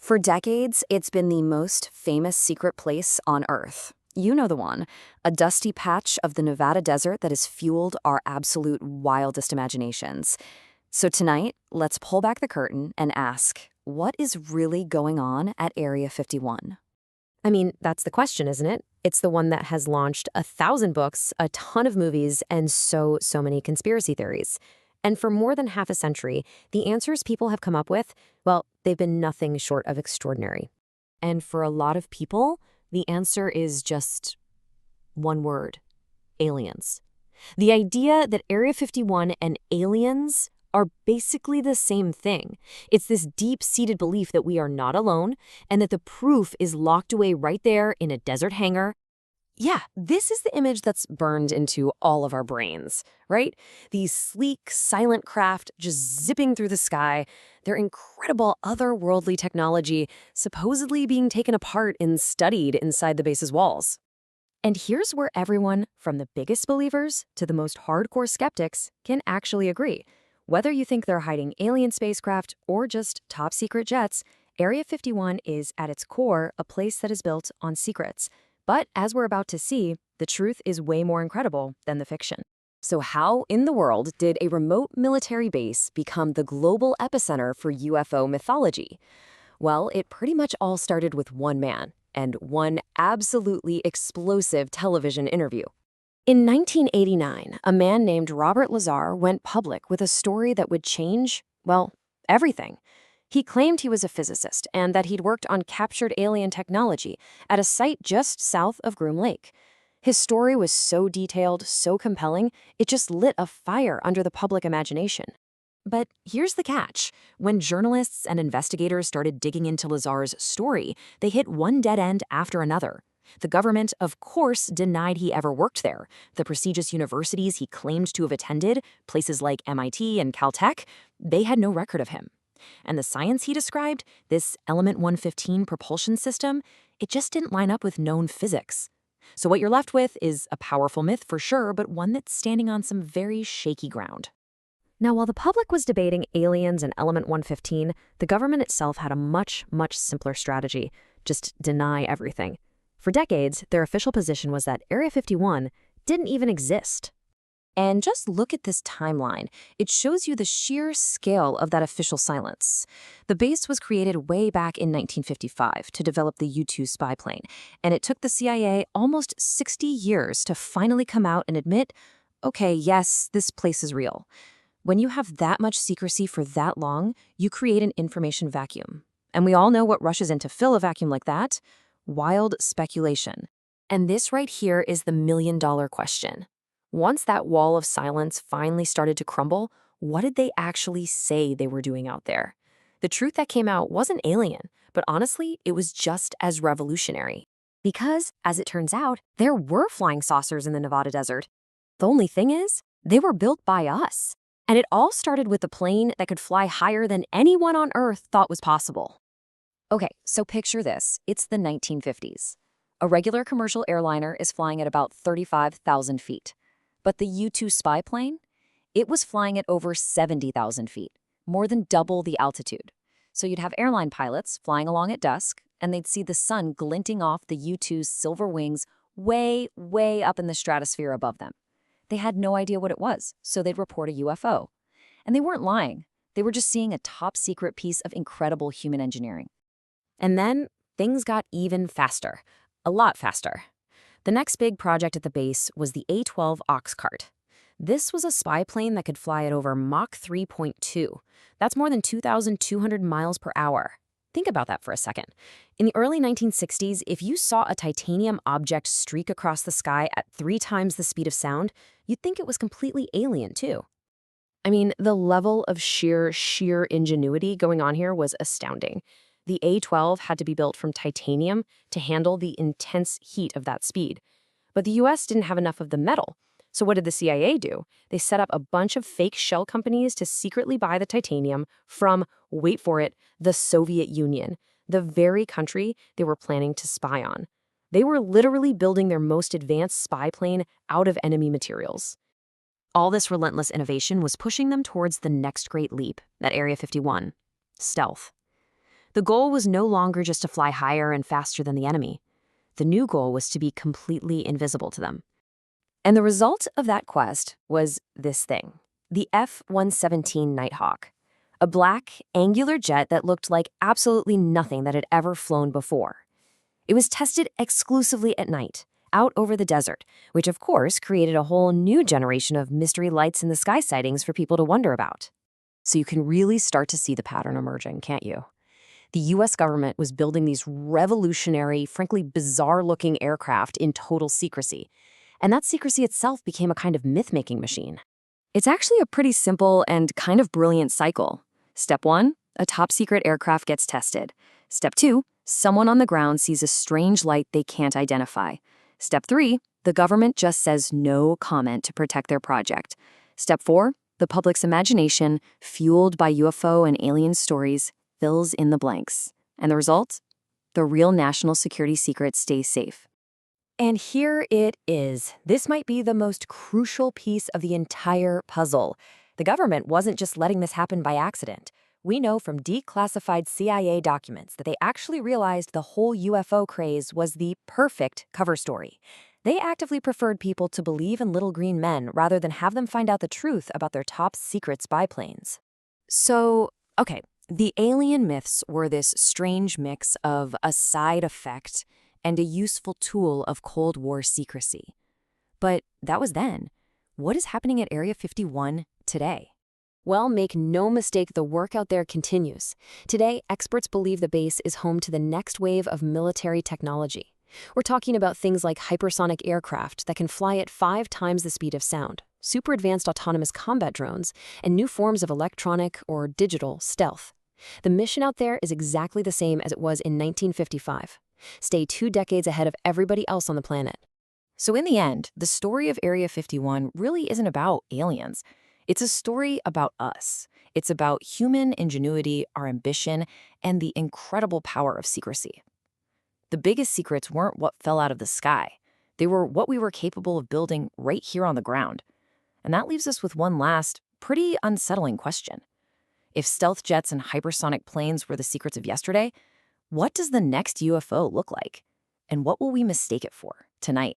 For decades, it's been the most famous secret place on Earth. You know the one, a dusty patch of the Nevada desert that has fueled our absolute wildest imaginations. So tonight, let's pull back the curtain and ask, what is really going on at Area 51? I mean, that's the question, isn't it? It's the one that has launched 1,000 books, a ton of movies, and so many conspiracy theories. And for more than half a century, the answers people have come up with, well, they've been nothing short of extraordinary. And for a lot of people, the answer is just one word: aliens. The idea that Area 51 and aliens are basically the same thing. It's this deep-seated belief that we are not alone and that the proof is locked away right there in a desert hangar. Yeah, this is the image that's burned into all of our brains, right? These sleek, silent craft just zipping through the sky, their incredible otherworldly technology supposedly being taken apart and studied inside the base's walls. And here's where everyone, from the biggest believers to the most hardcore skeptics, can actually agree. Whether you think they're hiding alien spacecraft or just top-secret jets, Area 51 is, at its core, a place that is built on secrets. But as we're about to see, the truth is way more incredible than the fiction. So how in the world did a remote military base become the global epicenter for UFO mythology? Well, it pretty much all started with one man and one absolutely explosive television interview. In 1989, a man named Robert Lazar went public with a story that would change, well, everything. He claimed he was a physicist and that he'd worked on captured alien technology at a site just south of Groom Lake. His story was so detailed, so compelling, it just lit a fire under the public imagination. But here's the catch. When journalists and investigators started digging into Lazar's story, they hit one dead end after another. The government, of course, denied he ever worked there. The prestigious universities he claimed to have attended, places like MIT and Caltech, they had no record of him. And the science he described, this Element 115 propulsion system, it just didn't line up with known physics. So what you're left with is a powerful myth for sure, but one that's standing on some very shaky ground. Now, while the public was debating aliens and Element 115, the government itself had a much simpler strategy: just deny everything. For decades, their official position was that Area 51 didn't even exist. And just look at this timeline. It shows you the sheer scale of that official silence. The base was created way back in 1955 to develop the U-2 spy plane, and it took the CIA almost 60 years to finally come out and admit, okay, yes, this place is real. When you have that much secrecy for that long, you create an information vacuum. And we all know what rushes in to fill a vacuum like that: wild speculation. And this right here is the million-dollar question. Once that wall of silence finally started to crumble, what did they actually say they were doing out there? The truth that came out wasn't alien, but honestly, it was just as revolutionary. Because, as it turns out, there were flying saucers in the Nevada desert. The only thing is, they were built by us. And it all started with a plane that could fly higher than anyone on Earth thought was possible. Okay, so picture this. It's the 1950s. A regular commercial airliner is flying at about 35,000 feet. But the U-2 spy plane? It was flying at over 70,000 feet, more than double the altitude. So you'd have airline pilots flying along at dusk, and they'd see the sun glinting off the U-2's silver wings way up in the stratosphere above them. They had no idea what it was, so they'd report a UFO. And they weren't lying. They were just seeing a top-secret piece of incredible human engineering. And then things got even faster, a lot faster. The next big project at the base was the A-12 Oxcart. This was a spy plane that could fly at over Mach 3.2. That's more than 2,200 miles per hour. Think about that for a second. In the early 1960s, if you saw a titanium object streak across the sky at 3 times the speed of sound, you'd think it was completely alien, too. I mean, the level of sheer ingenuity going on here was astounding. The A-12 had to be built from titanium to handle the intense heat of that speed. But the US didn't have enough of the metal. So what did the CIA do? They set up a bunch of fake shell companies to secretly buy the titanium from, wait for it, the Soviet Union, the very country they were planning to spy on. They were literally building their most advanced spy plane out of enemy materials. All this relentless innovation was pushing them towards the next great leap at Area 51: stealth. The goal was no longer just to fly higher and faster than the enemy. The new goal was to be completely invisible to them. And the result of that quest was this thing, the F-117 Nighthawk, a black, angular jet that looked like absolutely nothing that had ever flown before. It was tested exclusively at night, out over the desert, which of course created a whole new generation of mystery lights in the sky sightings for people to wonder about. So you can really start to see the pattern emerging, can't you? The US government was building these revolutionary, frankly bizarre-looking aircraft in total secrecy. And that secrecy itself became a kind of myth-making machine. It's actually a pretty simple and kind of brilliant cycle. Step 1, a top-secret aircraft gets tested. Step 2, someone on the ground sees a strange light they can't identify. Step 3, the government just says no comment to protect their project. Step 4, the public's imagination, fueled by UFO and alien stories, fills in the blanks. And the result? The real national security secret stays safe. And here it is. This might be the most crucial piece of the entire puzzle. The government wasn't just letting this happen by accident. We know from declassified CIA documents that they actually realized the whole UFO craze was the perfect cover story. They actively preferred people to believe in little green men rather than have them find out the truth about their top secret spy planes. So, okay, the alien myths were this strange mix of a side effect and a useful tool of Cold War secrecy. But that was then. What is happening at Area 51 today? Well, make no mistake, the work out there continues. Today, experts believe the base is home to the next wave of military technology. We're talking about things like hypersonic aircraft that can fly at 5 times the speed of sound, super advanced autonomous combat drones, and new forms of electronic or digital stealth. The mission out there is exactly the same as it was in 1955. Stay 2 decades ahead of everybody else on the planet. So in the end, the story of Area 51 really isn't about aliens. It's a story about us. It's about human ingenuity, our ambition, and the incredible power of secrecy. The biggest secrets weren't what fell out of the sky. They were what we were capable of building right here on the ground. And that leaves us with one last, pretty unsettling question. If stealth jets and hypersonic planes were the secrets of yesterday, what does the next UFO look like? And what will we mistake it for tonight?